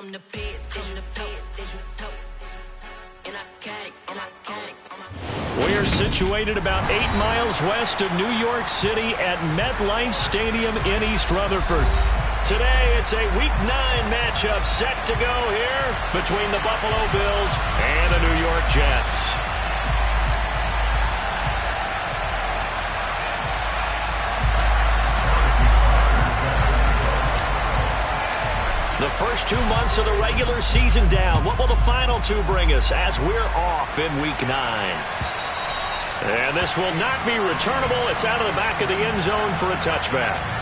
come to piss, and I got it, and I got it. We are situated about 8 miles west of New York City at MetLife Stadium in East Rutherford. Today, it's a Week 9 matchup set to go here between the Buffalo Bills and the New York Jets. The first 2 months of the regular season down. What will the final 2 bring us as we're off in Week 9? And this will not be returnable. It's out of the back of the end zone for a touchback.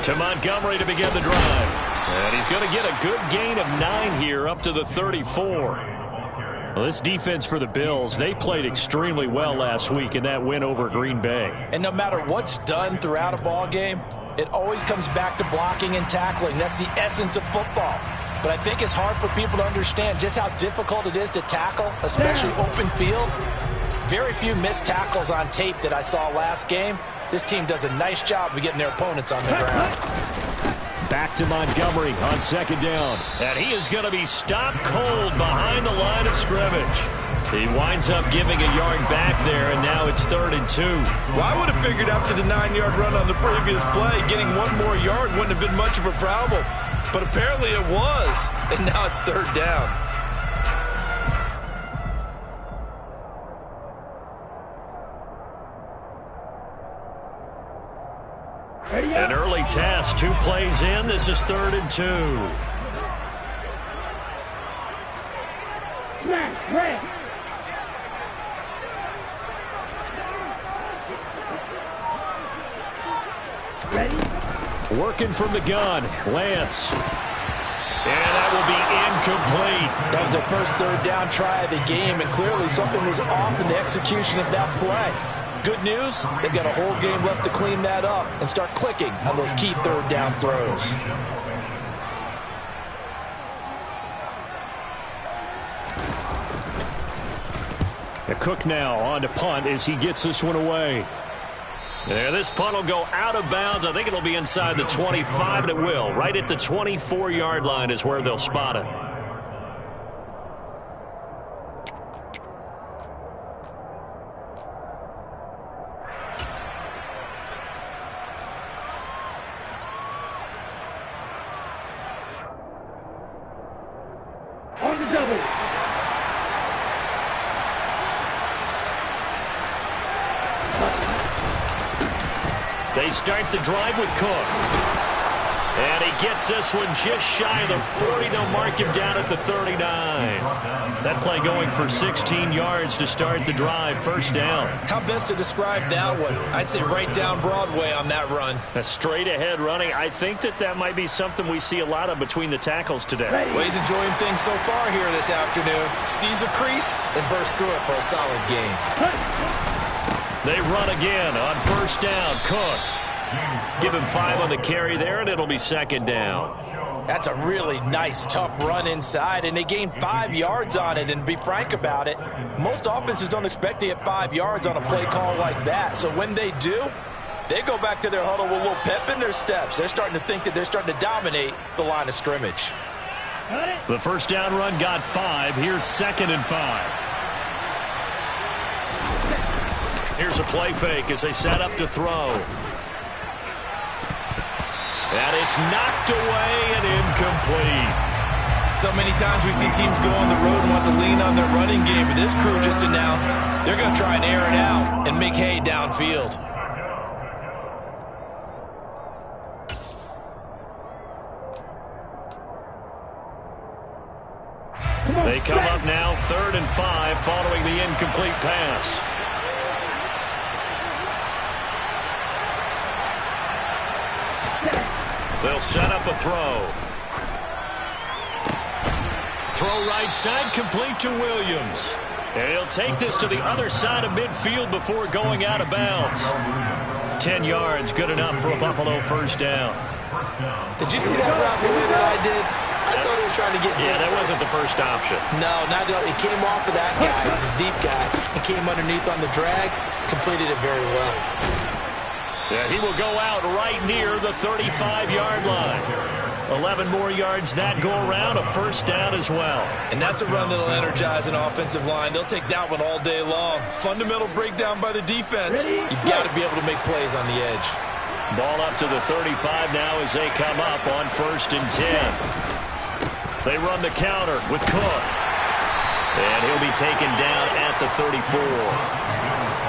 To Montgomery to begin the drive. And he's going to get a good gain of 9 here up to the 34. Well, this defense for the Bills, they played extremely well last week in that win over Green Bay. And no matter what's done throughout a ball game, it always comes back to blocking and tackling. That's the essence of football. But I think it's hard for people to understand just how difficult it is to tackle, especially open field. Very few missed tackles on tape that I saw last game. This team does a nice job of getting their opponents on the ground. Back to Montgomery on second down. And he is going to be stopped cold behind the line of scrimmage. He winds up giving a yard back there, and now it's 3rd and 2. Well, I would have figured after the 9-yard run on the previous play, getting 1 more yard wouldn't have been much of a problem. But apparently it was, and now it's 3rd down. An early test, 2 plays in. This is 3rd and 2. Working from the gun, Lance. And that will be incomplete. That was their first 3rd down try of the game, and clearly something was off in the execution of that play. Good news, they've got a whole game left to clean that up and start clicking on those key 3rd down throws. Cook now on to punt as he gets this one away. Yeah, this punt will go out of bounds. I think it'll be inside the 25, and it will. Right at the 24-yard line is where they'll spot it. On the double. They start the drive with Cook. And he gets this one just shy of the 40. They'll mark him down at the 39. That play going for 16 yards to start the drive. 1st down. How best to describe that one? I'd say right down Broadway on that run. A straight ahead running. I think that might be something we see a lot of between the tackles today. Well, he's enjoying things so far here this afternoon. Sees a crease and bursts through it for a solid gain. They run again on 1st down. Cook. Give him 5 on the carry there, and it'll be 2nd down. That's a really nice, tough run inside, and they gained 5 yards on it. And to be frank about it, most offenses don't expect to get 5 yards on a play call like that. So when they do, they go back to their huddle with a little pep in their steps. They're starting to think that they're starting to dominate the line of scrimmage. The 1st down run got 5. Here's 2nd and 5. Here's a play fake as they set up to throw. And it's knocked away and incomplete. So many times we see teams go on the road and want to lean on their running game, but this crew just announced they're going to try and air it out and make hay downfield. They come up now 3rd and 5 following the incomplete pass. They'll set up a throw. Throw right side, complete to Williams. And he'll take this to the other side of midfield before going out of bounds. 10 yards, good enough for a Buffalo first down. Did you see that route the way that I did? I thought he was trying to get deep. Yeah, that wasn't the first option. No, not at all. It came off of that guy, the deep guy, and came underneath on the drag, completed it very well. Yeah, he will go out right near the 35-yard line. 11 more yards that go around, a first down as well. And that's a run that'll energize an offensive line. They'll take that one all day long. Fundamental breakdown by the defense. You've got to be able to make plays on the edge. Ball up to the 35 now as they come up on 1st and 10. They run the counter with Cook. And he'll be taken down at the 34.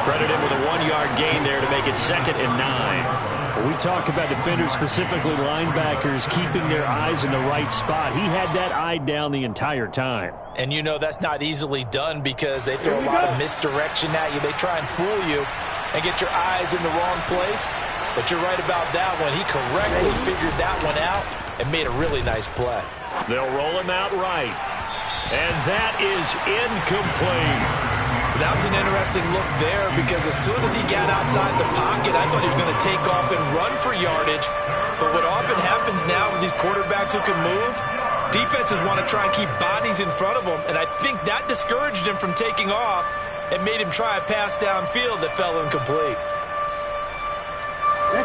Credit him with a 1-yard gain there to make it 2nd and 9. When we talk about defenders, specifically linebackers, keeping their eyes in the right spot. He had that eye down the entire time. And you know that's not easily done because they throw a lot of misdirection at you. They try and fool you and get your eyes in the wrong place. But you're right about that one. He correctly figured that one out and made a really nice play. They'll roll him out right. And that is incomplete. That was an interesting look there because as soon as he got outside the pocket, I thought he was going to take off and run for yardage. But what often happens now with these quarterbacks who can move, defenses want to try and keep bodies in front of them, and I think that discouraged him from taking off and made him try a pass downfield that fell incomplete.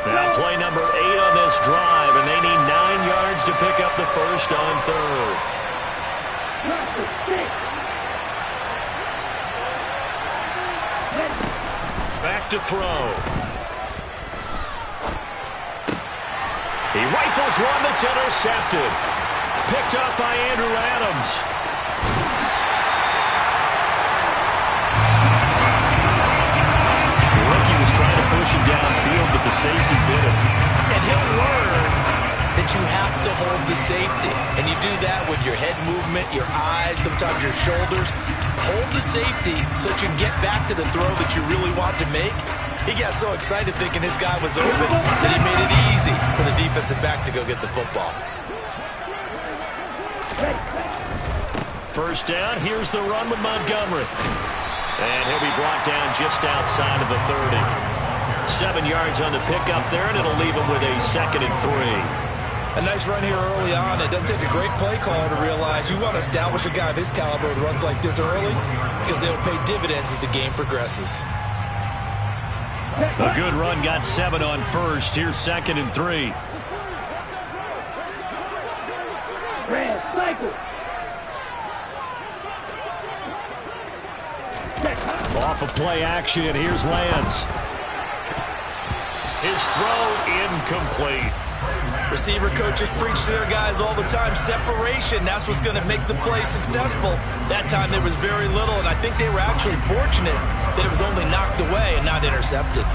Now play number 8 on this drive, and they need 9 yards to pick up the first on 3rd. Back to throw. He rifles one that's intercepted. Picked up by Andrew Adams. The rookie was trying to push him downfield, but the safety bit him. And he'll learn that you have to hold the safety. And you do that with your head movement, your eyes, sometimes your shoulders. Hold the safety so that you can get back to the throw that you really want to make. He got so excited thinking his guy was open that he made it easy for the defensive back to go get the football. First down, here's the run with Montgomery. And he'll be brought down just outside of the 30. 7 yards on the pickup there, and it'll leave him with a 2nd and 3. A nice run here early on. It doesn't take a great play caller to realize you want to establish a guy of his caliber with runs like this early because they'll pay dividends as the game progresses. A good run, got 7 on 1st. Here's 2nd and 3. Red cycle. Off of play action, here's Lance. His throw incomplete. Receiver coaches preach to their guys all the time. Separation, that's what's going to make the play successful. That time there was very little, and I think they were actually fortunate that it was only knocked away and not intercepted.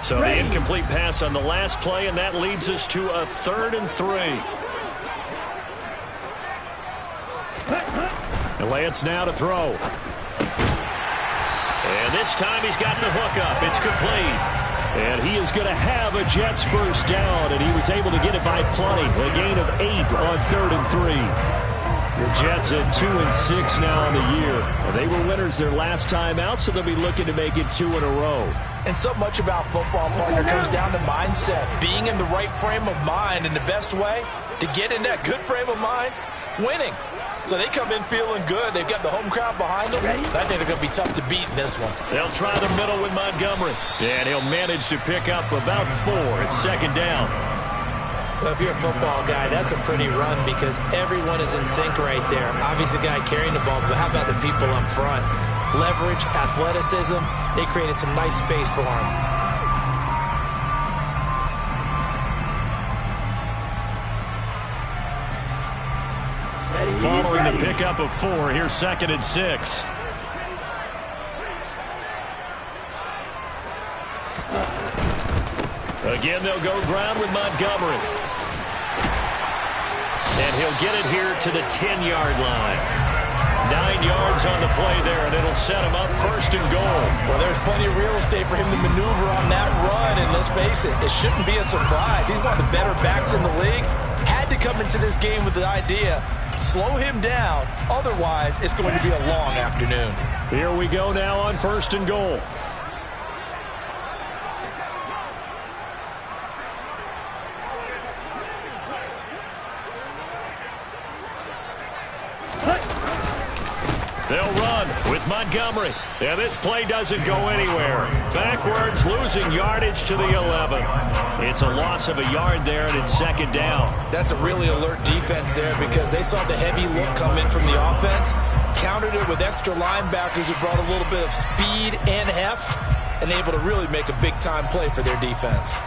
So the incomplete pass on the last play, and that leads us to a 3rd and 3. And Lance now to throw. And this time he's got the hook up. It's complete. And he is going to have a Jets first down, and he was able to get it by plenty. A gain of 8 on 3rd and 3. The Jets at 2-6 now on the year. They were winners their last time out, so they'll be looking to make it 2 in a row. And so much about football, partner, comes down to mindset. Being in the right frame of mind, and the best way to get in that good frame of mind, winning. So they come in feeling good. They've got the home crowd behind them. I think they're going to be tough to beat in this one. They'll try the middle with Montgomery. And he'll manage to pick up about 4. It's 2nd down. Well, if you're a football guy, that's a pretty run because everyone is in sync right there. Obviously, the guy carrying the ball, but how about the people up front? Leverage, athleticism, they created some nice space for him. Following the pickup of 4, here's 2nd and 6. Again, they'll go ground with Montgomery. And he'll get it here to the 10-yard line. 9 9 yards on the play there, and it'll set him up 1st and goal. Well, there's plenty of real estate for him to maneuver on that run, and let's face it, it shouldn't be a surprise. He's one of the better backs in the league. Had to come into this game with the idea, slow him down, otherwise it's going to be a long afternoon. Here we go now on 1st and goal. They'll run with Montgomery. Yeah, this play doesn't go anywhere. Backwards, losing yardage to the 11. It's a loss of a yard there, and it's 2nd down. That's a really alert defense there because they saw the heavy look come in from the offense, countered it with extra linebackers who brought a little bit of speed and heft, and able to really make a big-time play for their defense.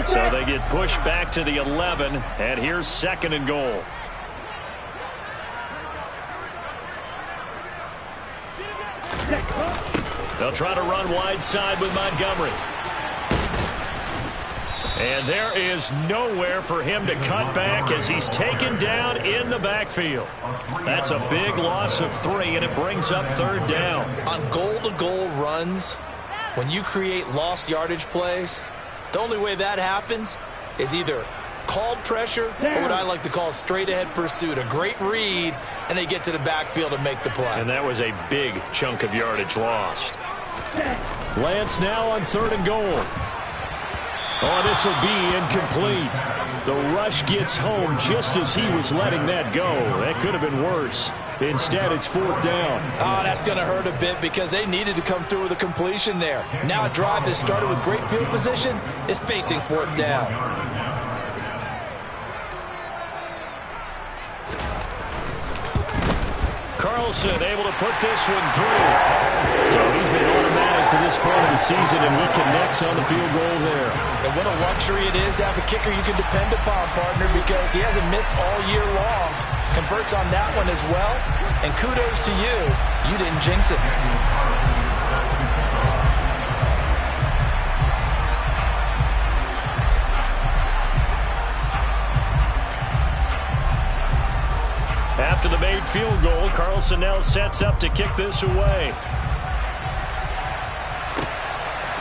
So they get pushed back to the 11, and here's 2nd and goal. They'll try to run wide side with Montgomery. And there is nowhere for him to cut back as he's taken down in the backfield. That's a big loss of 3, and it brings up 3rd down. On goal-to-goal runs, when you create lost yardage plays, the only way that happens is either called pressure or what I like to call straight-ahead pursuit. A great read, and they get to the backfield and make the play. And that was a big chunk of yardage lost. Lance now on 3rd and goal. Oh, this will be incomplete. The rush gets home just as he was letting that go. That could have been worse. Instead, it's 4th down. Oh, that's going to hurt a bit because they needed to come through with a completion there. Now a drive that started with great field position is facing 4th down. Carlson able to put this one through. So he's been automatic to this point of the season, and he connects on the field goal there. And what a luxury it is to have a kicker you can depend upon, partner, because he hasn't missed all year long. Converts on that one as well, and kudos to you. You didn't jinx it. After the made field goal, Carlson now sets up to kick this away.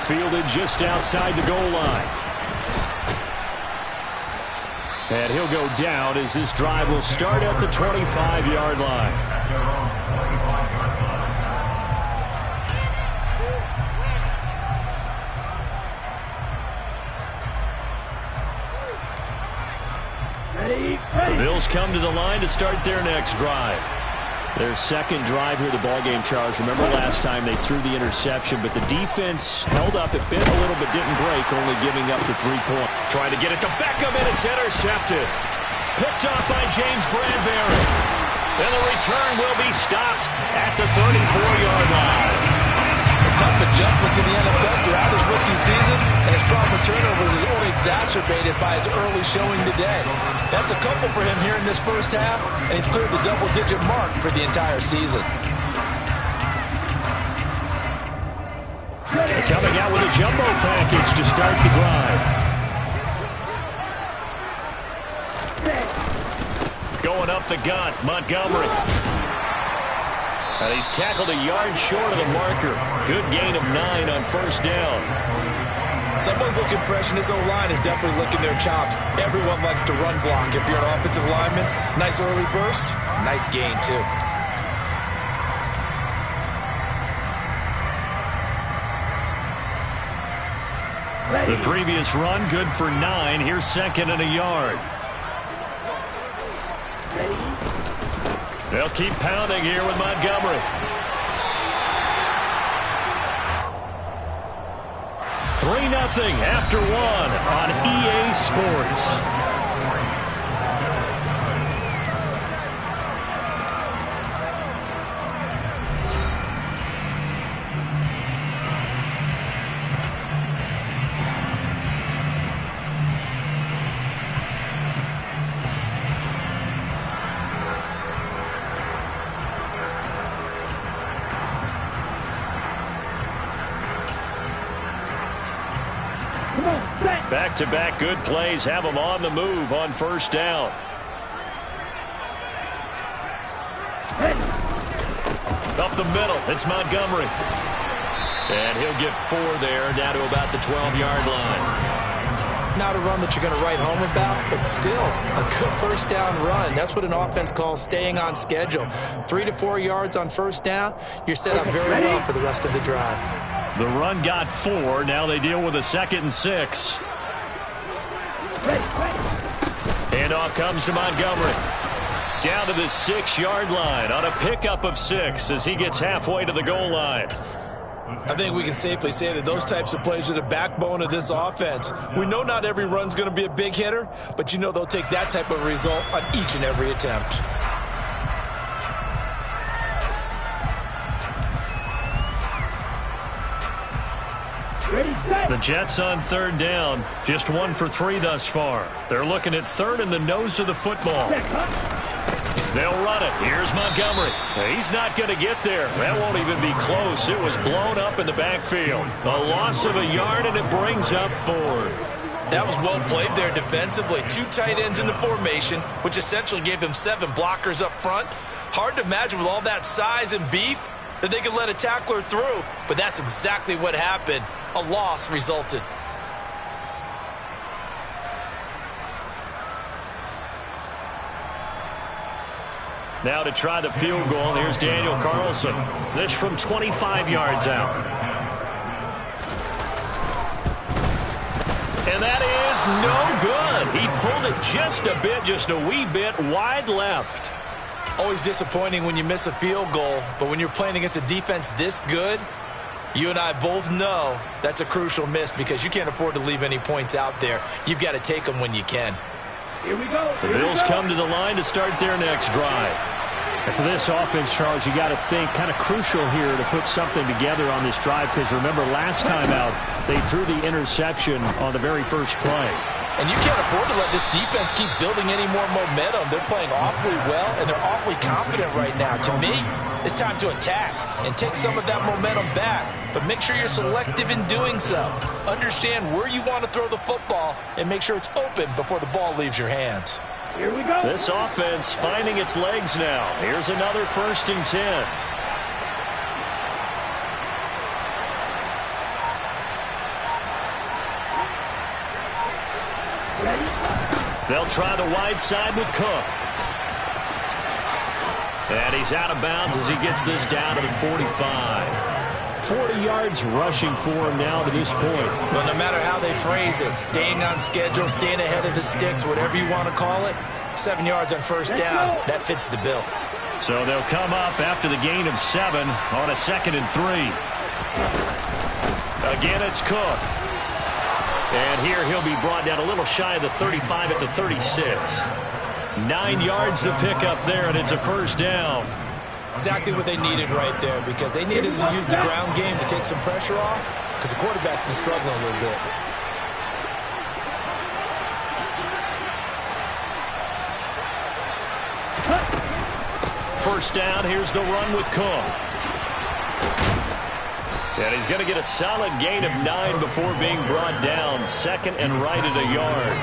Fielded just outside the goal line. And he'll go down as this drive will start at the 25-yard line. The Bills come to the line to start their next drive. Their 2nd drive here, the ballgame, Charles. Remember last time they threw the interception, but the defense held up. It bit a little but didn't break, only giving up the 3-point. Trying to get it to Beckham, and it's intercepted. Picked off by James Bradbury. And the return will be stopped at the 34-yard line. A tough adjustment to the NFL throughout his rookie season, and his problem with turnovers is only exacerbated by his early showing today. That's a couple for him here in this first half, and he's cleared the double-digit mark for the entire season. Coming out with a jumbo package to start the drive. Going up the gut, Montgomery. And he's tackled a yard short of the marker. Good gain of 9 on 1st down. Someone's looking fresh, and this O-line is definitely licking their chops. Everyone likes to run block. If you're an offensive lineman, nice early burst, nice gain too. The previous run, good for 9. Here's 2nd and a yard. They'll keep pounding here with Montgomery. 3-0 after 1 on EA Sports. Back-to-back good plays have them on the move on first down. Up the middle, it's Montgomery. And he'll get 4 there, down to about the 12-yard line. Not a run that you're going to write home about, but still a good first down run. That's what an offense calls staying on schedule. 3 to 4 yards on first down, you're set up very well for the rest of the drive. The run got 4. Now they deal with a 2nd and 6. Handoff comes to Montgomery. Down to the 6-yard line on a pickup of 6 as he gets halfway to the goal line. I think we can safely say that those types of plays are the backbone of this offense. We know not every run's going to be a big hitter, but you know they'll take that type of result on each and every attempt. The Jets on 3rd down, just 1 for 3 thus far. They're looking at 3rd in the nose of the football. They'll run it. Here's Montgomery. He's not going to get there. That won't even be close. It was blown up in the backfield. A loss of a yard, and it brings up 4th. That was well played there defensively. 2 tight ends in the formation, which essentially gave them 7 blockers up front. Hard to imagine with all that size and beef that they could let a tackler through, but that's exactly what happened. A loss resulted. Now to try the field goal, here's Daniel Carlson. This from 25 yards out. And that is no good. He pulled it just a bit, just a wee bit wide left. Always disappointing when you miss a field goal, but when you're playing against a defense this good, you and I both know that's a crucial miss because you can't afford to leave any points out there. You've got to take them when you can. Here we go. The Bills come to the line to start their next drive. And for this offense, Charles, you got to think kind of crucial here to put something together on this drive because remember last time out they threw the interception on the very first play. And you can't afford to let this defense keep building any more momentum. They're playing awfully well, and they're awfully confident right now. To me, it's time to attack and take some of that momentum back. But make sure you're selective in doing so. Understand where you want to throw the football and make sure it's open before the ball leaves your hands. Here we go. This offense finding its legs now. Here's another 1st and 10. They'll try the wide side with Cook. And he's out of bounds as he gets this down to the 45. 40 yards rushing for him now to this point. But no matter how they phrase it, staying on schedule, staying ahead of the sticks, whatever you want to call it, 7 yards on first down, that fits the bill. So they'll come up after the gain of 7 on a 2nd and 3. Again, it's Cook. And here he'll be brought down a little shy of the 35 at the 36. 9 yards to pick up there, and it's a first down. Exactly what they needed right there because they needed to use the ground game to take some pressure off because the quarterback's been struggling a little bit. First down, here's the run with Cook. And he's going to get a solid gain of 9 before being brought down. 2nd and right at a yard.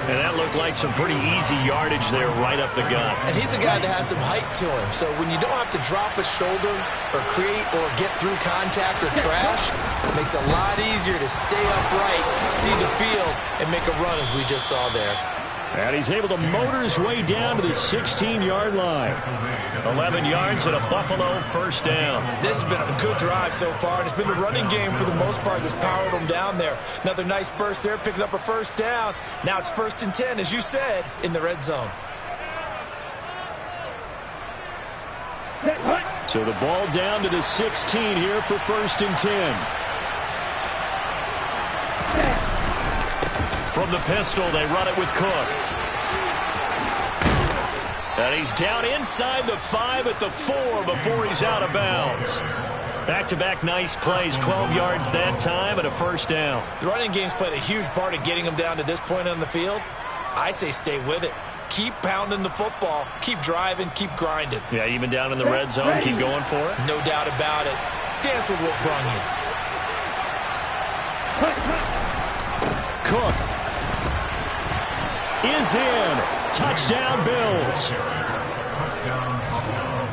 And that looked like some pretty easy yardage there right up the gut. And he's a guy that has some height to him. So when you don't have to drop a shoulder or create or get through contact or trash, it makes it a lot easier to stay upright, see the field, and make a run as we just saw there. And he's able to motor his way down to the 16-yard line. 11 yards and a Buffalo first down. This has been a good drive so far, and it's been the running game for the most part that's powered them down there. Another nice burst there, picking up a first down. Now it's 1st and 10, as you said, in the red zone. So the ball down to the 16 here for 1st and 10. From the pistol, they run it with Cook. And he's down inside the 5 at the 4 before he's out of bounds. Back-to-back nice plays, 12 yards that time and a first down. The running game's played a huge part in getting them down to this point on the field. I say stay with it. Keep pounding the football. Keep driving. Keep grinding. Yeah, even down in the red zone, keep going for it. No doubt about it. Dance with what brung you. Cook. Is in. Touchdown, Bills.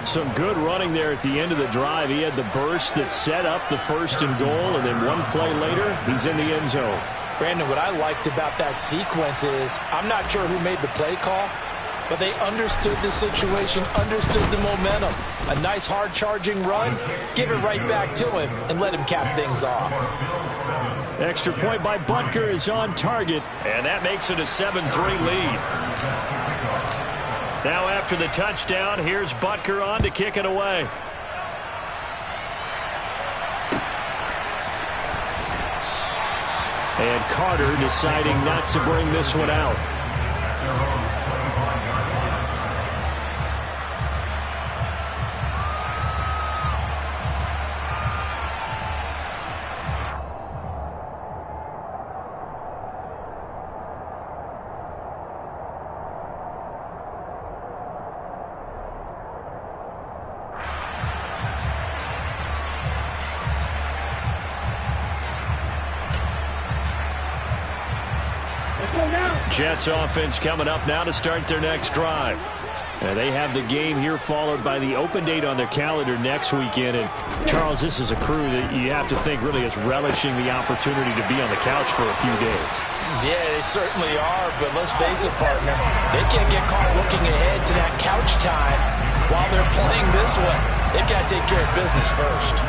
Some good running there at the end of the drive. He had the burst that set up the 1st and goal, and then one play later, he's in the end zone. Brandon, what I liked about that sequence is I'm not sure who made the play call, but they understood the situation, understood the momentum. A nice hard-charging run, give it right back to him, and let him cap things off. Extra point by Butker is on target, and that makes it a 7-3 lead. Now after the touchdown, here's Butker on to kick it away. And Carter deciding not to bring this one out. Jets offense coming up now to start their next drive. They have the game here followed by the open date on their calendar next weekend. And, Charles, this is a crew that you have to think really is relishing the opportunity to be on the couch for a few days. Yeah, they certainly are, but let's face it, partner. They can't get caught looking ahead to that couch time while they're playing this way. They've got to take care of business first.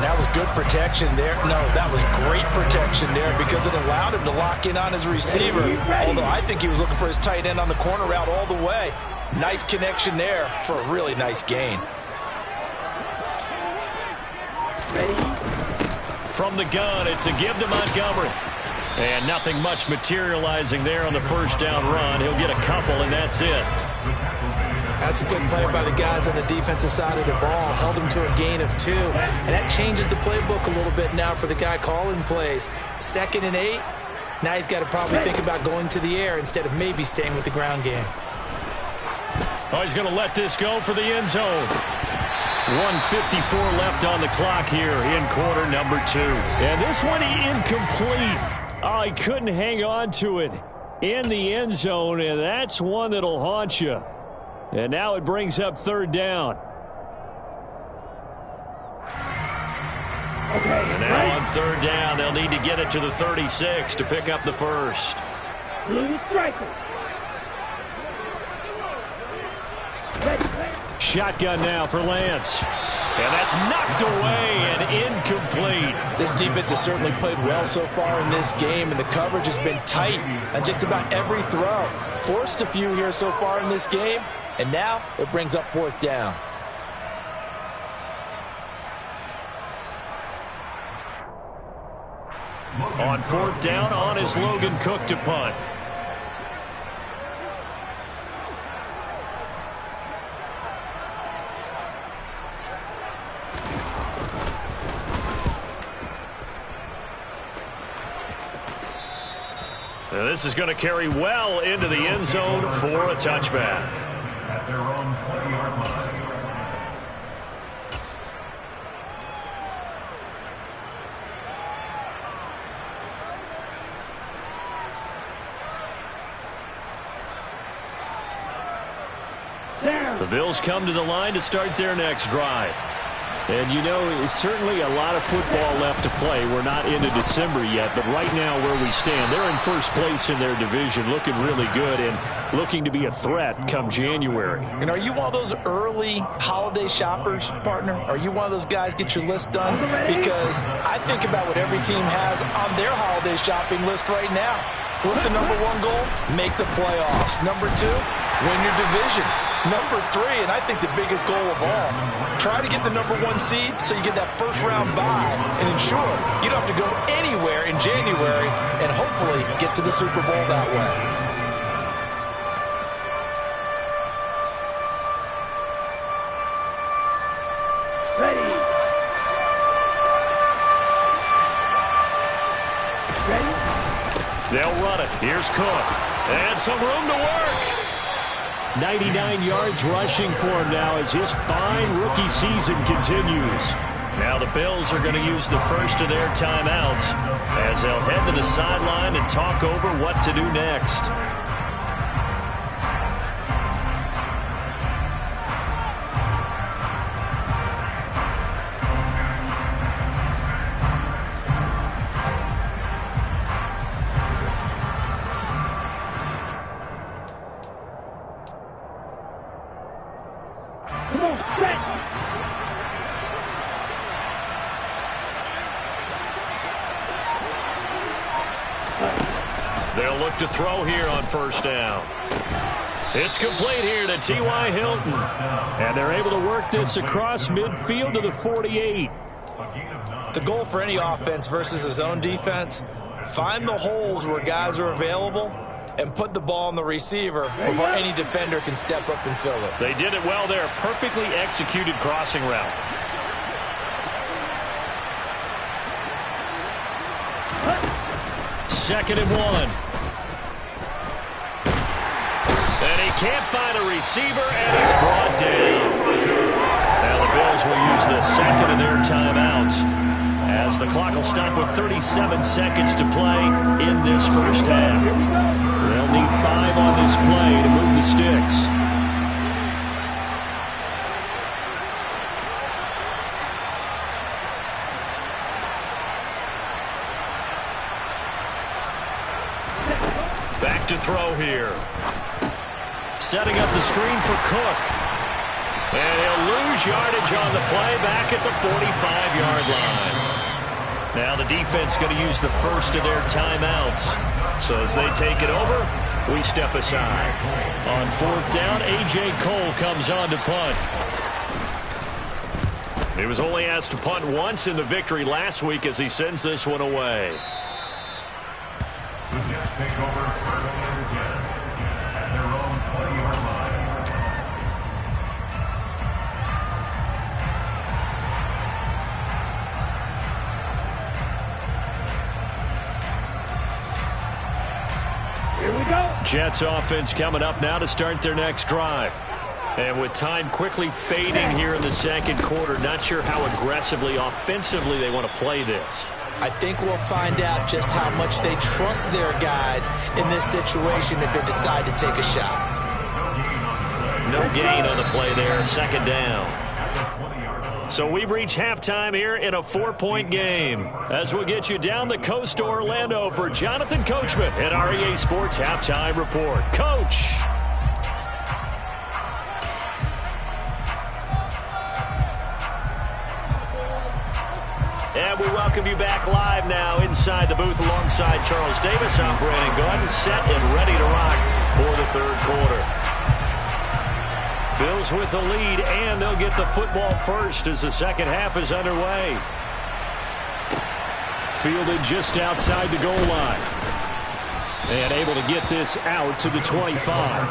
And that was good protection there. No, that was great protection there because it allowed him to lock in on his receiver. Although I think he was looking for his tight end on the corner route all the way. Nice connection there for a really nice gain. From the gun, it's a give to Montgomery. And nothing much materializing there on the first down run. He'll get a couple, and that's it. That's a good play by the guys on the defensive side of the ball. Held him to a gain of 2. And that changes the playbook a little bit now for the guy calling plays. 2nd and 8. Now he's got to probably think about going to the air instead of maybe staying with the ground game. Oh, he's going to let this go for the end zone. 1:54 left on the clock here in quarter number 2. And this one incomplete. Oh, he couldn't hang on to it in the end zone, and that's one that'll haunt you. And now it brings up 3rd down. And now on 3rd down, they'll need to get it to the 36 to pick up the first. Shotgun now for Lance. And that's knocked away and incomplete. This defense has certainly played well so far in this game, and the coverage has been tight on just about every throw. Forced a few here so far in this game, and now it brings up 4th down. On 4th down, on is Logan Cook to punt. Now this is going to carry well into the end zone for a touchback. At their own 20-yard line. The Bills come to the line to start their next drive. And, you know, it's certainly a lot of football left to play. We're not into December yet, but right now where we stand, they're in first place in their division, looking really good and looking to be a threat come January. And are you one of those early holiday shoppers, partner? Are you one of those guys get your list done? Because I think about what every team has on their holiday shopping list right now. What's the number 1 goal? Make the playoffs. Number 2, win your division. Number 3, and I think the biggest goal of all, try to get the number 1 seed so you get that first-round bye and ensure you don't have to go anywhere in January and hopefully get to the Super Bowl that way. They'll run it. Here's Cook. And some room to work. 99 yards rushing for him now as his fine rookie season continues. Now the Bills are going to use the first of their timeouts as they'll head to the sideline and talk over what to do next. They'll look to throw here on first down. It's complete here to T.Y. Hilton. And they're able to work this across midfield to the 48. The goal for any offense versus his own defense, find the holes where guys are available and put the ball on the receiver before any defender can step up and fill it. They did it well there. Perfectly executed crossing route. Second and 1. And he can't find a receiver, and he's brought down. Now the Bills will use the second of their timeouts as the clock will stop with 37 seconds to play in this first half. They'll need 5 on this play to move the sticks. Back to throw here. Setting up the screen for Cook. And he'll lose yardage on the play back at the 45-yard line. Now the defense going to use the first of their timeouts. So as they take it over, we step aside. On fourth down, A.J. Cole comes on to punt. He was only asked to punt once in the victory last week as he sends this one away. The Jets take over first and 10 at their own 20-yard line. Here we go. Jets offense coming up now to start their next drive. And with time quickly fading here in the second quarter, not sure how aggressively, offensively they want to play this. I think we'll find out just how much they trust their guys in this situation if they decide to take a shot. No gain on the play there, second down. So we've reached halftime here in a 4-point game. As we'll get you down the coast to Orlando for Jonathan Coachman at REA Sports Halftime Report. Coach. And we welcome you back live now inside the booth alongside Charles Davis. I'm Brandon Gordon, set and ready to rock for the third quarter. Bills with the lead, and they'll get the football first as the second half is underway. Fielded just outside the goal line. And able to get this out to the 25.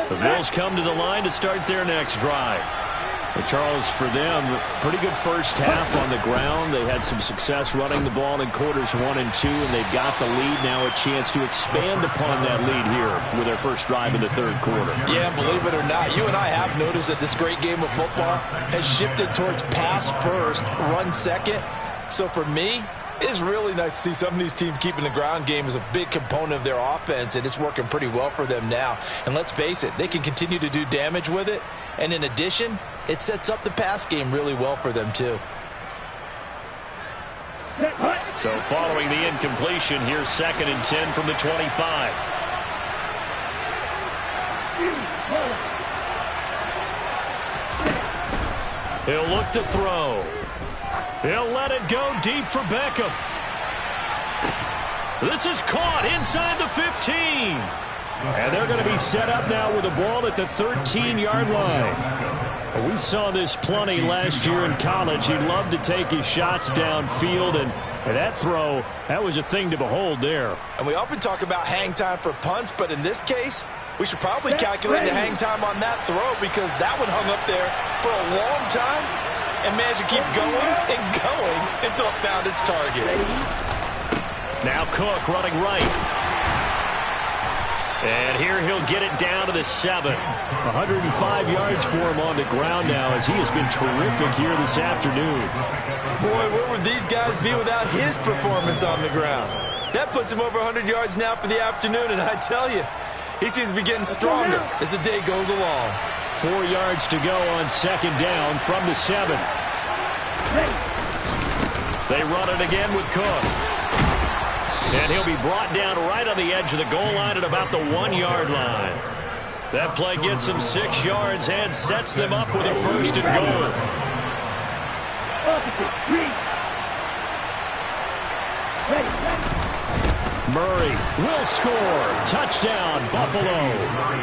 The Bills come to the line to start their next drive. Well, Charles, for them, pretty good first half on the ground. They had some success running the ball in quarters 1 and 2, and they've got the lead now, a chance to expand upon that lead here with their first drive in the third quarter. Yeah, believe it or not, you and I have noticed that this great game of football has shifted towards pass first, run second. So for me, it's really nice to see some of these teams keeping the ground game as a big component of their offense, and it's working pretty well for them now. And let's face it, they can continue to do damage with it. And in addition, it sets up the pass game really well for them, too. So following the incompletion, here's 2nd and 10 from the 25. He'll look to throw. He'll let it go deep for Beckham. This is caught inside the 15. And they're going to be set up now with the ball at the 13-yard line. We saw this plenty last year in college. He loved to take his shots downfield, and that throw, that was a thing to behold there. And we often talk about hang time for punts, but in this case, We should probably calculate the hang time on that throw because that one hung up there for a long time and managed to keep going and going until it found its target. Now Cook running right. And here he'll get it down to the 7. 105 yards for him on the ground now as he has been terrific here this afternoon. Boy, where would these guys be without his performance on the ground? That puts him over 100 yards now for the afternoon, and I tell you, he seems to be getting stronger as the day goes along. 4 yards to go on second down from the 7. They run it again with Cook. And he'll be brought down right on the edge of the goal line at about the 1-yard line. That play gets him 6 yards and sets them up with a first and goal. Murray will score. Touchdown, Buffalo.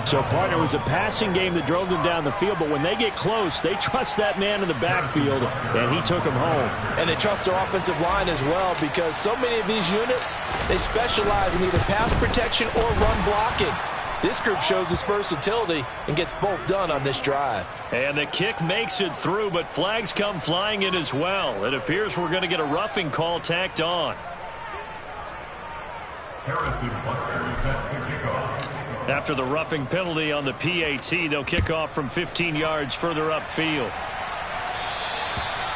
So, partner, it was a passing game that drove them down the field, but when they get close, they trust that man in the backfield, and he took them home. And they trust their offensive line as well because so many of these units, they specialize in either pass protection or run blocking. This group shows its versatility and gets both done on this drive. And the kick makes it through, but flags come flying in as well. It appears we're going to get a roughing call tacked on. Harrison Butler is set to kick off. After the roughing penalty on the PAT, they'll kick off from 15 yards further upfield.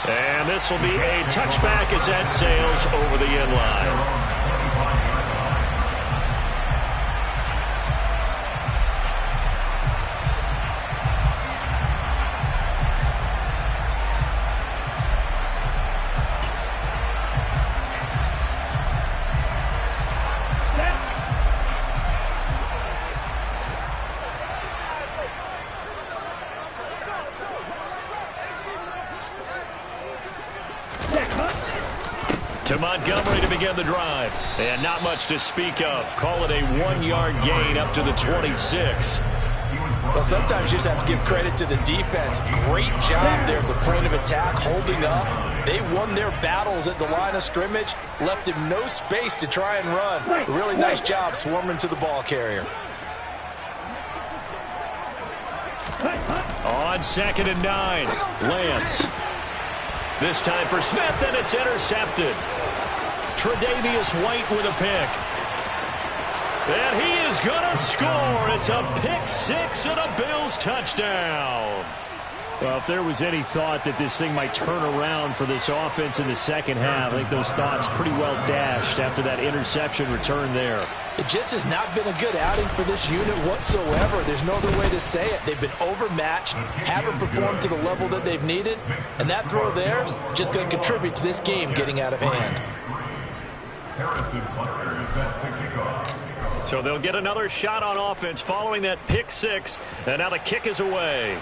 And this will be a touchback as that sails over the end line. To Montgomery to begin the drive. And not much to speak of. Call it a 1-yard gain up to the 26. Well, sometimes you just have to give credit to the defense. Great job there at the point of attack, holding up. They won their battles at the line of scrimmage, left him no space to try and run. A really nice job swarming to the ball carrier. On 2nd and 9, Lance. This time for Smith, and it's intercepted. Tre'Davious White with a pick. And he is going to score. It's a pick 6 and a Bills touchdown. Well, if there was any thought that this thing might turn around for this offense in the second half, I think those thoughts pretty well dashed after that interception return there. It just has not been a good outing for this unit whatsoever. There's no other way to say it. They've been overmatched, haven't performed to the level that they've needed, and that throw there is just going to contribute to this game getting out of hand. Harrison Butler is set to kick off. So they'll get another shot on offense following that pick 6, and now the kick is away.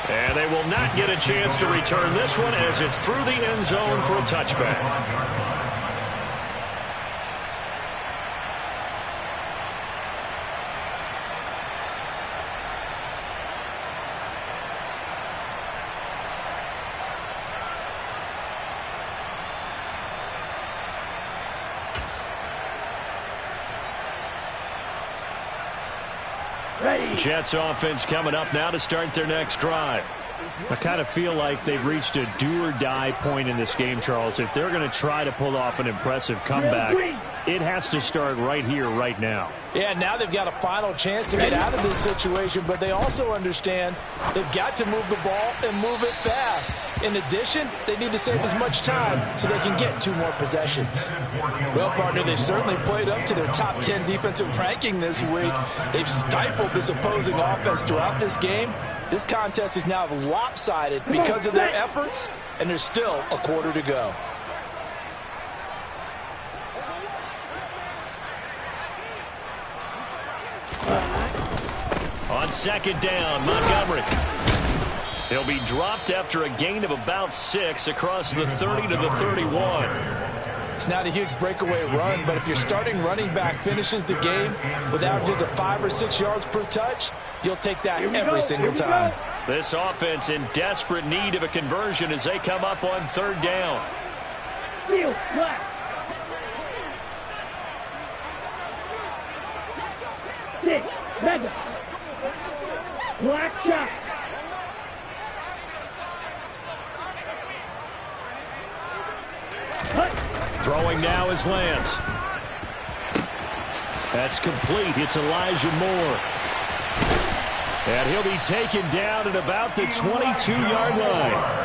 And they will not get a chance to return this one as it's through the end zone for a touchback. Jets offense coming up now to start their next drive. I kind of feel like they've reached a do-or-die point in this game, Charles. If they're going to try to pull off an impressive comeback, it has to start right here, right now. Yeah, now they've got a final chance to get out of this situation, but they also understand they've got to move the ball and move it fast. In addition, they need to save as much time so they can get 2 more possessions. Well, partner, they've certainly played up to their top 10 defensive ranking this week. They've stifled this opposing offense throughout this game. This contest is now lopsided because of their efforts, and there's still a quarter to go. On 2nd down, Montgomery. He'll be dropped after a gain of about 6 across the 30 to the 31. It's not a huge breakaway run, but if your starting running back finishes the game with averages of 5 or 6 yards per touch, you'll take that every single time. This offense in desperate need of a conversion as they come up on 3rd down. 6, mega. Black shot. Throwing now is Lance. That's complete. It's Elijah Moore. And he'll be taken down at about the 22-yard line.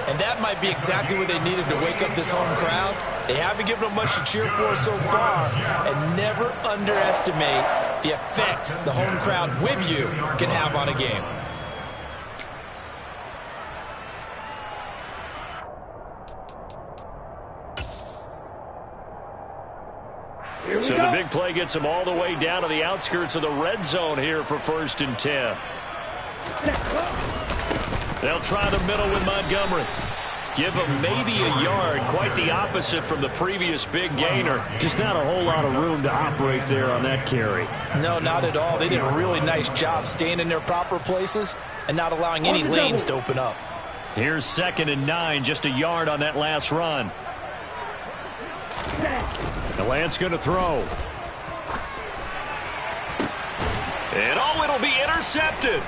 And that might be exactly what they needed to wake up this home crowd. They haven't given them much to cheer for so far. And never underestimate the effect the home crowd with you can have on a game. So the big play gets them all the way down to the outskirts of the red zone here for 1st and 10. They'll try the middle with Montgomery. Give them maybe a yard, quite the opposite from the previous big gainer. Just not a whole lot of room to operate there on that carry. No, not at all. They did a really nice job staying in their proper places and not allowing any lanes to open up. Here's 2nd and 9, just a yard on that last run. The Lance going to throw. And it'll be intercepted.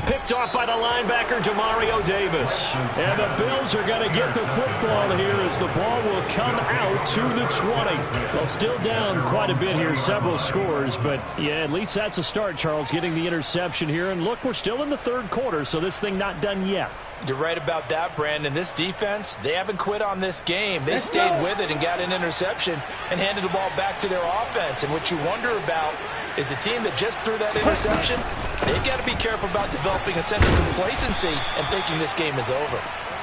Picked off by the linebacker, Demario Davis. And the Bills are going to get the football here as the ball will come out to the 20. Well, still down quite a bit here, several scores, but yeah, at least that's a start, Charles, getting the interception here. And look, we're still in the 3rd quarter, so this thing not done yet. You're right about that, Brandon. This defense, they haven't quit on this game. They stayed with it and got an interception and handed the ball back to their offense. And what you wonder about is the team that just threw that interception, they've got to be careful about developing a sense of complacency and thinking this game is over.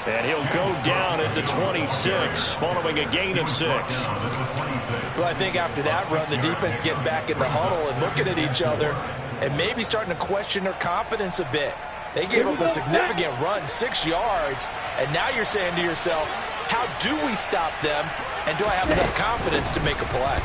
And he'll go down at the 26, following a gain of 6. Well, I think after that run, the defense getting back in the huddle and looking at each other and maybe starting to question their confidence a bit. They gave up a significant run, 6 yards, and now you're saying to yourself, how do we stop them, and do I have enough confidence to make a play?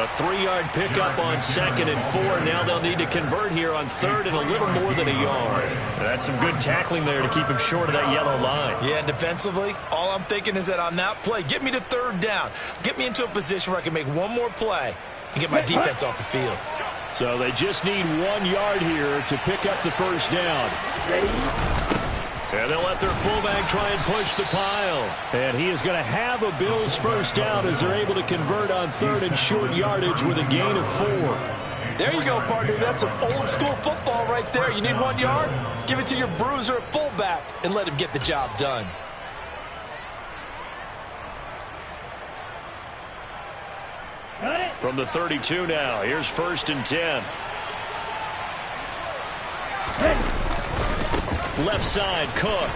A 3-yard pickup on 2nd and 4. Now they'll need to convert here on 3rd and a little more than a yard. That's some good tackling there to keep him short of that yellow line. Yeah, defensively, all I'm thinking is that on that play, get me to 3rd down. Get me into a position where I can make one more play and get my defense off the field. So they just need 1 yard here to pick up the 1st down. And they'll let their fullback try and push the pile. And he is going to have a Bills 1st down as they're able to convert on 3rd and short yardage with a gain of 4. There you go, partner. That's some old school football right there. You need 1 yard? Give it to your bruiser at fullback and let him get the job done. From the 32 now, here's 1st and 10. Left side, Cook.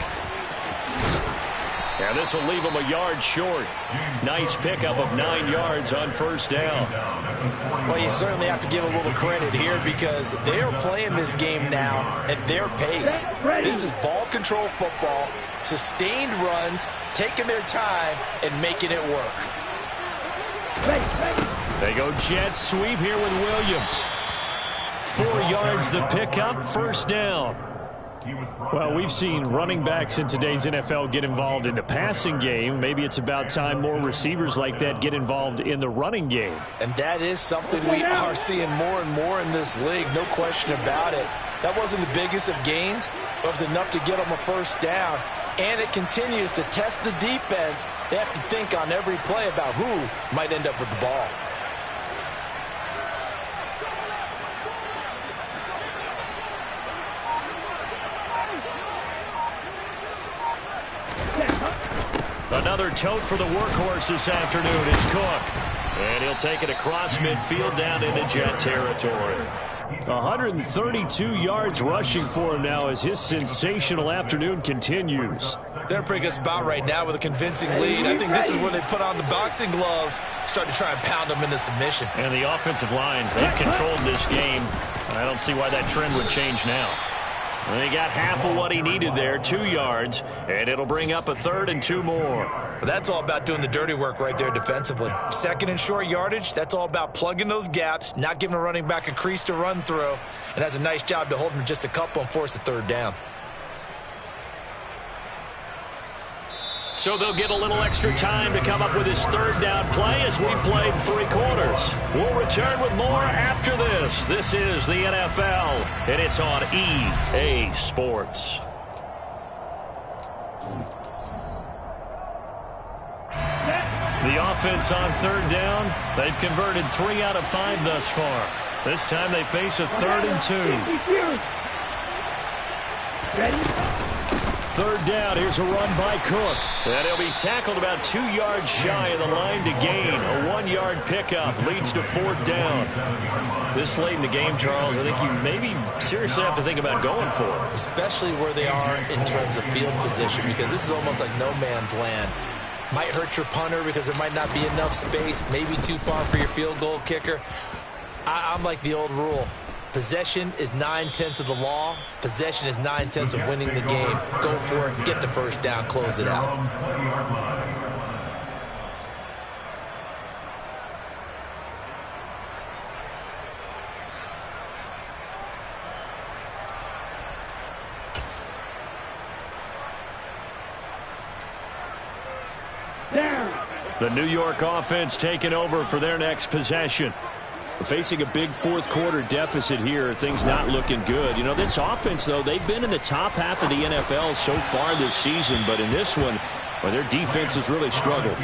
And this will leave him a yard short. Nice pickup of 9 yards on 1st down. Well, you certainly have to give a little credit here because they are playing this game now at their pace. This is ball control football, sustained runs, taking their time, and making it work. They go jet sweep here with Williams. 4 yards the pickup, 1st down. Well, we've seen running backs in today's NFL get involved in the passing game. Maybe it's about time more receivers like that get involved in the running game. And that is something we are seeing more and more in this league, no question about it. That wasn't the biggest of gains, but it was enough to get them a 1st down. And it continues to test the defense. They have to think on every play about who might end up with the ball. Another tote for the workhorse this afternoon. It's Cook. And he'll take it across midfield down into jet territory. 132 yards rushing for him now as his sensational afternoon continues. They're in a pretty good spot right now with a convincing lead. I think this is where they put on the boxing gloves, start to try and pound them into submission. And the offensive line, they've controlled this game. I don't see why that trend would change now. And they got half of what he needed there, 2 yards, and it'll bring up a 3rd and 2 more. But that's all about doing the dirty work right there defensively. 2nd and short yardage, that's all about plugging those gaps, not giving a running back a crease to run through, and has a nice job to hold him just a couple and force a 3rd down. So they'll get a little extra time to come up with his third down play as we played 3 quarters. We'll return with more after this. This is the NFL, and it's on EA Sports. The offense on third down, they've converted 3 out of 5 thus far. This time they face a 3rd and 2. Third down, here's a run by Cook. And he'll be tackled about 2 yards shy of the line to gain. A 1-yard pickup leads to 4th down. This late in the game, Charles, I think you maybe seriously have to think about going for it. Especially where they are in terms of field position, because this is almost like no man's land. Might hurt your punter because there might not be enough space, maybe too far for your field goal kicker. I'm like the old rule. Possession is 9/10 of the law. Possession is 9/10 of winning the game. Go for it. Get the first down. Close it out. The New York offense taking over for their next possession. Facing a big 4th quarter deficit here, things not looking good. You know, this offense, though, they've been in the top half of the NFL so far this season, but in this one, well, their defense has really struggled.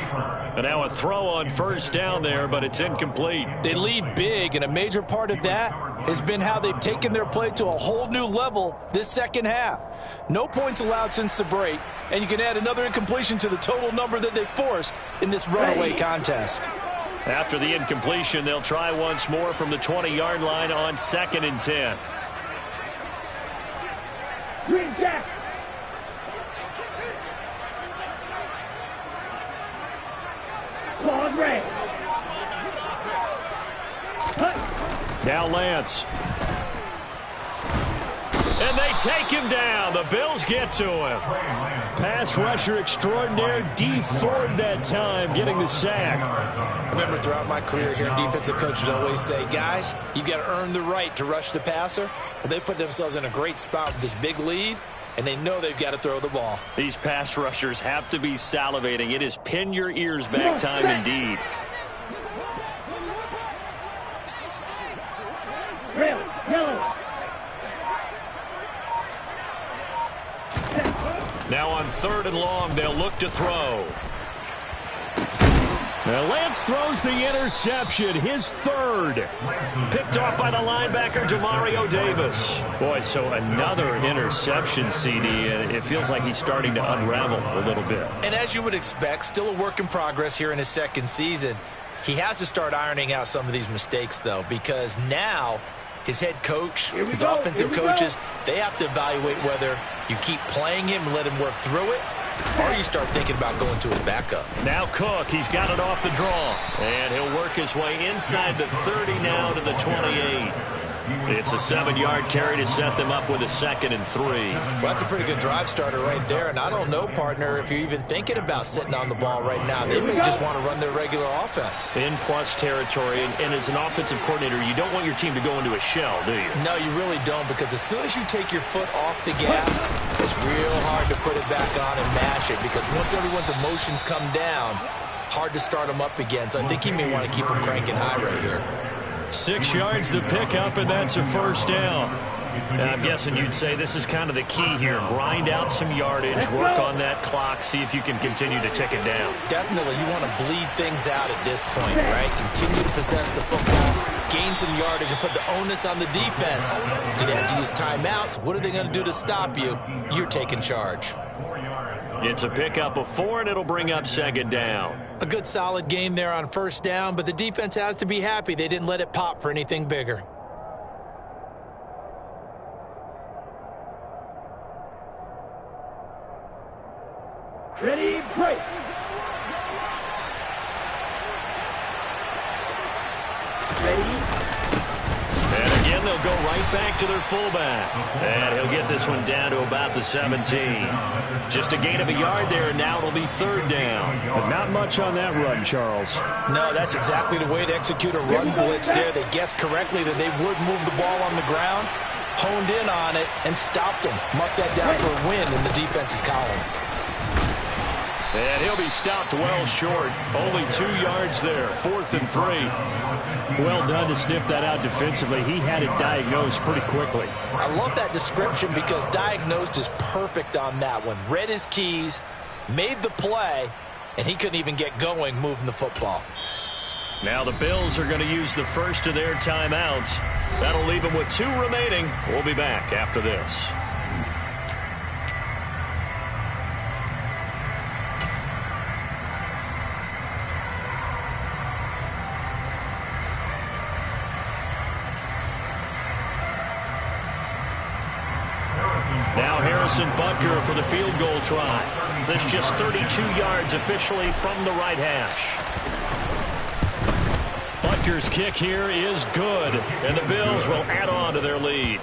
And now a throw on first down there, but it's incomplete. They lead big, and a major part of that has been how they've taken their play to a whole new level this second half. No points allowed since the break, and you can add another incompletion to the total number that they forced in this runaway contest. After the incompletion, they'll try once more from the 20-yard line on 2nd and 10. Green Jack. Claude Ray. Now Lance. And they take him down. The Bills get to him. Pass rusher extraordinaire, D. Ford that time, getting the sack. I remember throughout my career here, defensive coaches always say, guys, you got to earn the right to rush the passer. Well, they put themselves in a great spot with this big lead, and they know they've got to throw the ball. These pass rushers have to be salivating. It is pin your ears back time indeed. Yellow. Now on 3rd and long, they'll look to throw. Now Lance throws the interception, his 3rd. Picked off by the linebacker, Demario Davis. Boy, so another interception, CD, and it feels like he's starting to unravel a little bit. And as you would expect, still a work in progress here in his 2nd season. He has to start ironing out some of these mistakes, though, because now his head coach, his offensive coaches, they have to evaluate whether you keep playing him and let him work through it, or you start thinking about going to his backup. Now Cook, he's got it off the draw. And he'll work his way inside the 30 now to the 28. It's a 7-yard carry to set them up with a 2nd and 3. Well, that's a pretty good drive starter right there. And I don't know, partner, if you're even thinking about sitting on the ball right now. They may just want to run their regular offense. In plus territory. And as an offensive coordinator, you don't want your team to go into a shell, do you? No, you really don't, because as soon as you take your foot off the gas, it's real hard to put it back on and mash it, because once everyone's emotions come down, hard to start them up again. So I think he may want to keep them cranking high right here. 6 yards the pickup, and that's a 1st down. And I'm guessing you'd say this is kind of the key here. Grind out some yardage, work on that clock, see if you can continue to tick it down. Definitely. You want to bleed things out at this point, right? Continue to possess the football, gain some yardage, and put the onus on the defense. Do they have to use timeouts? What are they going to do to stop you? You're taking charge. It's a pickup of 4, and it'll bring up 2nd down. A good solid game there on 1st down, but the defense has to be happy they didn't let it pop for anything bigger. Ready, break. Ready. And again, they'll go right back to their fullback. And he'll get this one down to about the 17. Just a gain of a yard there, and now it'll be 3rd down. But not much on that run, Charles. No, that's exactly the way to execute a run blitz there. They guessed correctly that they would move the ball on the ground, honed in on it, and stopped them. Mark that down for a win in the defense's column. And he'll be stopped well short. Only 2 yards there. 4th and 3. Well done to sniff that out defensively. He had it diagnosed pretty quickly. I love that description because diagnosed is perfect on that one. Read his keys, made the play, and he couldn't even get going moving the football. Now the Bills are going to use the first of their timeouts. That'll leave them with 2 remaining. We'll be back after this. Now Harrison Butker for the field goal try. This just 32 yards officially from the right hash. Butker's kick here is good, and the Bills will add on to their lead.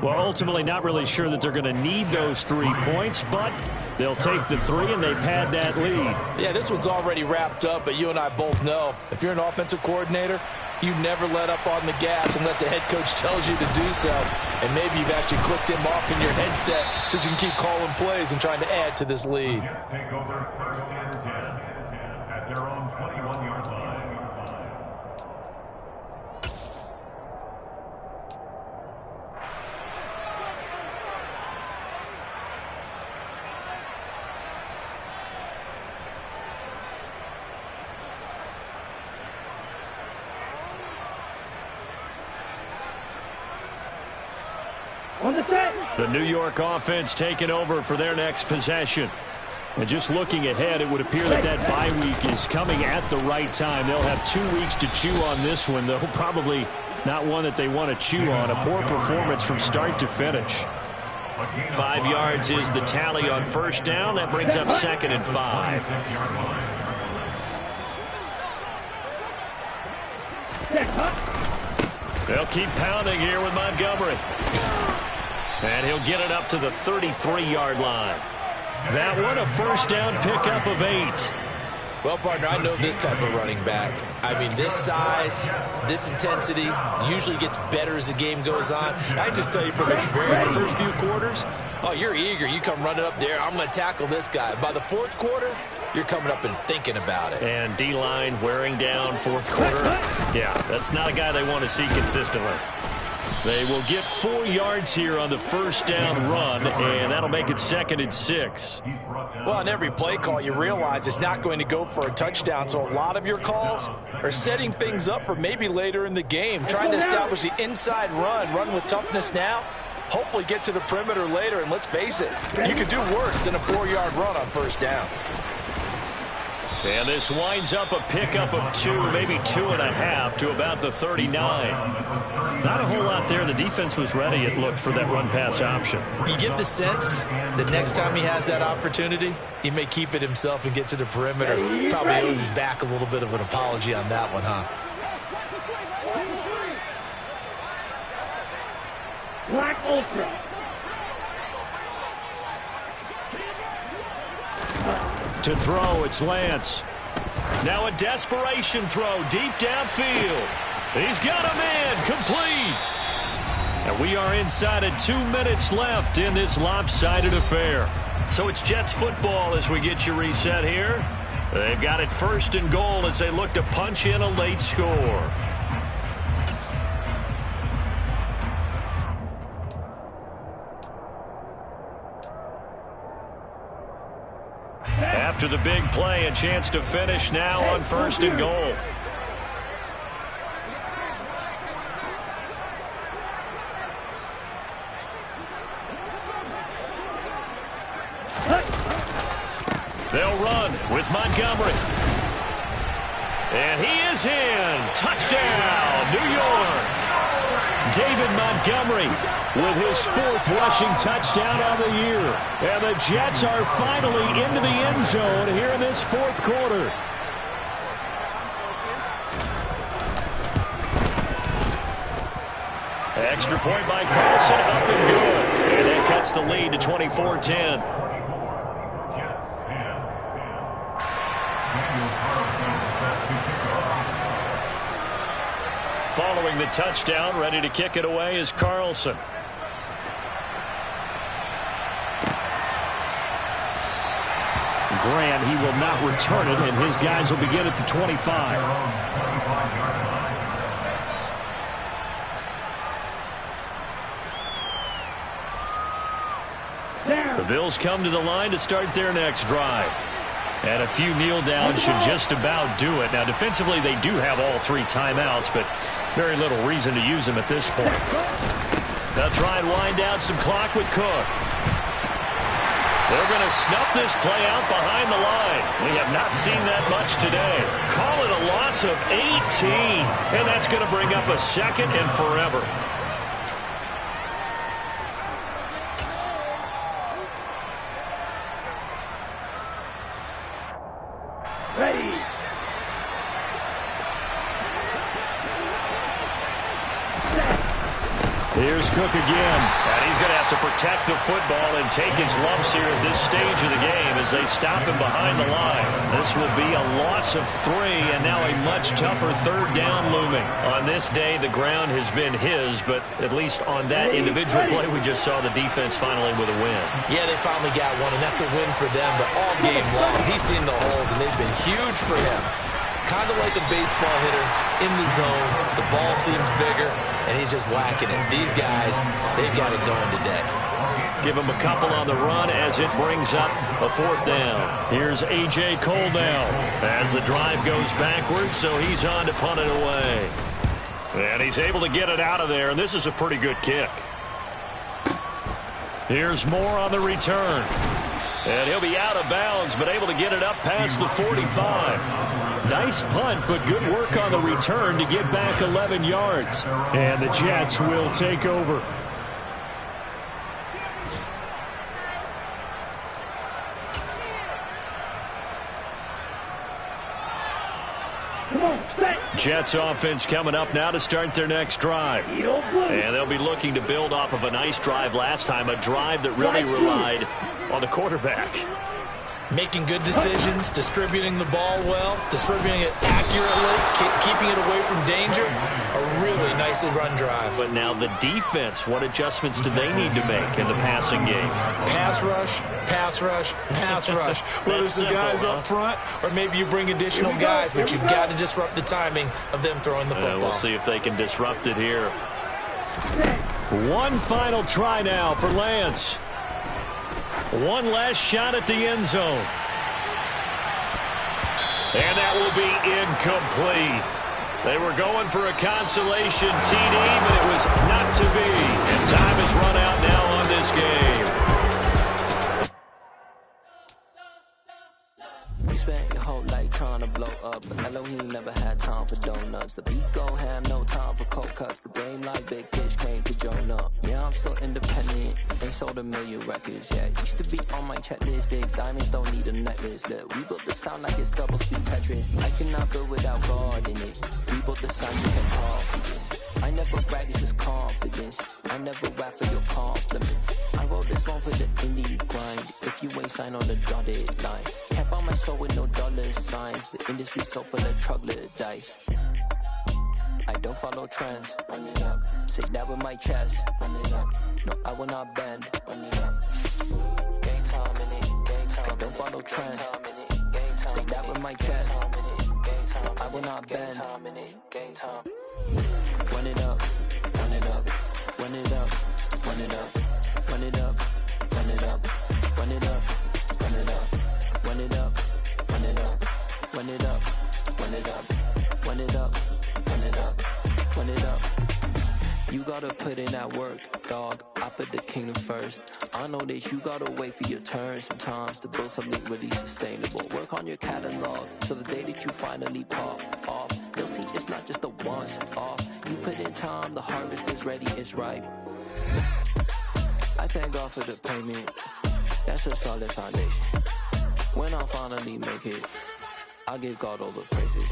Well, ultimately not really sure that they're going to need those 3 points, but they'll take the 3 and they pad that lead. Yeah, this one's already wrapped up, but you and I both know if you're an offensive coordinator, you never let up on the gas unless the head coach tells you to do so. And maybe you've actually clicked him off in your headset so you can keep calling plays and trying to add to this lead. Jets take over 1st and 10 at their own 21-yard line. On the set. The New York offense taking over for their next possession. And just looking ahead, it would appear that that bye week is coming at the right time. They'll have 2 weeks to chew on this one, though probably not one that they want to chew on. A poor performance from start to finish. 5 yards is the tally on 1st down. That brings up 2nd and 5. They'll keep pounding here with Montgomery. And he'll get it up to the 33-yard line. That one a 1st down pickup of 8. Well, partner, I know this type of running back. I mean, this size, this intensity usually gets better as the game goes on. I just tell you from experience, the first few quarters, oh, you're eager. You come running up there, I'm going to tackle this guy. By the 4th quarter, you're coming up and thinking about it. And D-line wearing down 4th quarter. Yeah, that's not a guy they want to see consistently. They will get 4 yards here on the 1st down run, and that'll make it 2nd and 6. Well, on every play call, you realize it's not going to go for a touchdown, so a lot of your calls are setting things up for maybe later in the game, trying to establish the inside run with toughness now, hopefully get to the perimeter later, and let's face it, you could do worse than a 4-yard run on 1st down. And this winds up a pickup of 2, maybe 2.5 to about the 39. Not a whole lot there. The defense was ready, it looked, for that run-pass option. You get the sense that next time he has that opportunity, he may keep it himself and get to the perimeter. Probably owes his back a little bit of an apology on that one, huh? Black Ultra. To throw, it's Lance. Now a desperation throw deep downfield. He's got a man complete. And we are inside of 2 minutes left in this lopsided affair. So it's Jets football as we get you reset here. They've got it 1st and goal as they look to punch in a late score. After the big play, a chance to finish now on 1st and goal. They'll run with Montgomery. And he is in. Touchdown, New York. David Montgomery with his 4th rushing touchdown of the year. And the Jets are finally into the end zone here in this 4th quarter. Extra point by Carlson, up and good. And that cuts the lead to 24-10. Following the touchdown, ready to kick it away is Carlson. Grant. He will not return it, and his guys will begin at the 25. The Bills come to the line to start their next drive. And a few kneel downs should just about do it. Now, defensively, they do have all 3 timeouts, but very little reason to use them at this point. They'll try and wind down some clock with Cook. They're going to snuff this play out behind the line. We have not seen that much today. Call it a loss of 18, and that's going to bring up a second and forever. Ready. Here's Cook again. And he's going to have to protect the football and take his lumps here at this stage of the game as they stop him behind the line. This will be a loss of 3, and now a much tougher third down looming. On this day, the ground has been his, but at least on that individual play, we just saw the defense finally with a win. Yeah, they finally got one, and that's a win for them, but all game long, he's seen the holes, and they've been huge for him. Kind of like a baseball hitter in the zone. The ball seems bigger, and he's just whacking it. These guys, they've got it going today. Give him a couple on the run as it brings up a 4th down. Here's A.J. Cole now. As the drive goes backwards, so he's on to punt it away. And he's able to get it out of there, and this is a pretty good kick. Here's Moore on the return. And he'll be out of bounds, but able to get it up past the 45. Nice punt, but good work on the return to get back 11 yards. And the Jets will take over. Jets offense coming up now to start their next drive. And they'll be looking to build off of a nice drive last time, a drive that really relied on the quarterback. Making good decisions, distributing the ball well, distributing it accurately, keeping it away from danger. A really nicely run drive. But now the defense, what adjustments do they need to make in the passing game? Pass rush, pass rush, pass rush. Whether it's the guys up front or maybe you bring additional guys, but you've got to disrupt the timing of them throwing the football. We'll see if they can disrupt it here. One final try now for Lance. One last shot at the end zone. And that will be incomplete. They were going for a consolation TD, but it was not to be. And time has run out now on this game. You spent your whole life trying to blow up, but Elohim never had time for donuts. The beat gon' have no time for cold cuts. The game like Big Fish came to Jonah. Yeah, I'm still independent. Ain't sold a million records yet. Used to be on my checklist. Big diamonds don't need a necklace. Look, we built the sound like it's double speed Tetris. I cannot build without God in it. We built the sound you can call for this. I never brag, it's just confidence. I never rap for your compliments. I wrote this one for the indie grind. If you ain't signed on the dotted line, can't buy my soul with no dollar signs. The industry so full of troglodytes. I don't follow trends. Run it up. Say that with my chest. Run it up. No, I will not bend. Run it up. Game time in it. Game time. I don't follow trends. Say that with my chest. No, I will not bend. Game time. Run it up. Run it up. Run it up. Run it up. Run it up. Run it up. Run it up. Run it up. Run it up. Run it up. Run it up. Run it up. Run it up. Run it up. Run it up. You gotta put in that work, dog. I put the kingdom first. I know that you gotta wait for your turn sometimes to build something really sustainable. Work on your catalog so the day that you finally pop off, they'll see it's not just a once off. You put in time, the harvest is ready, it's ripe. I thank God for the payment. That's a solid foundation. When I finally make it, I give God all the praises.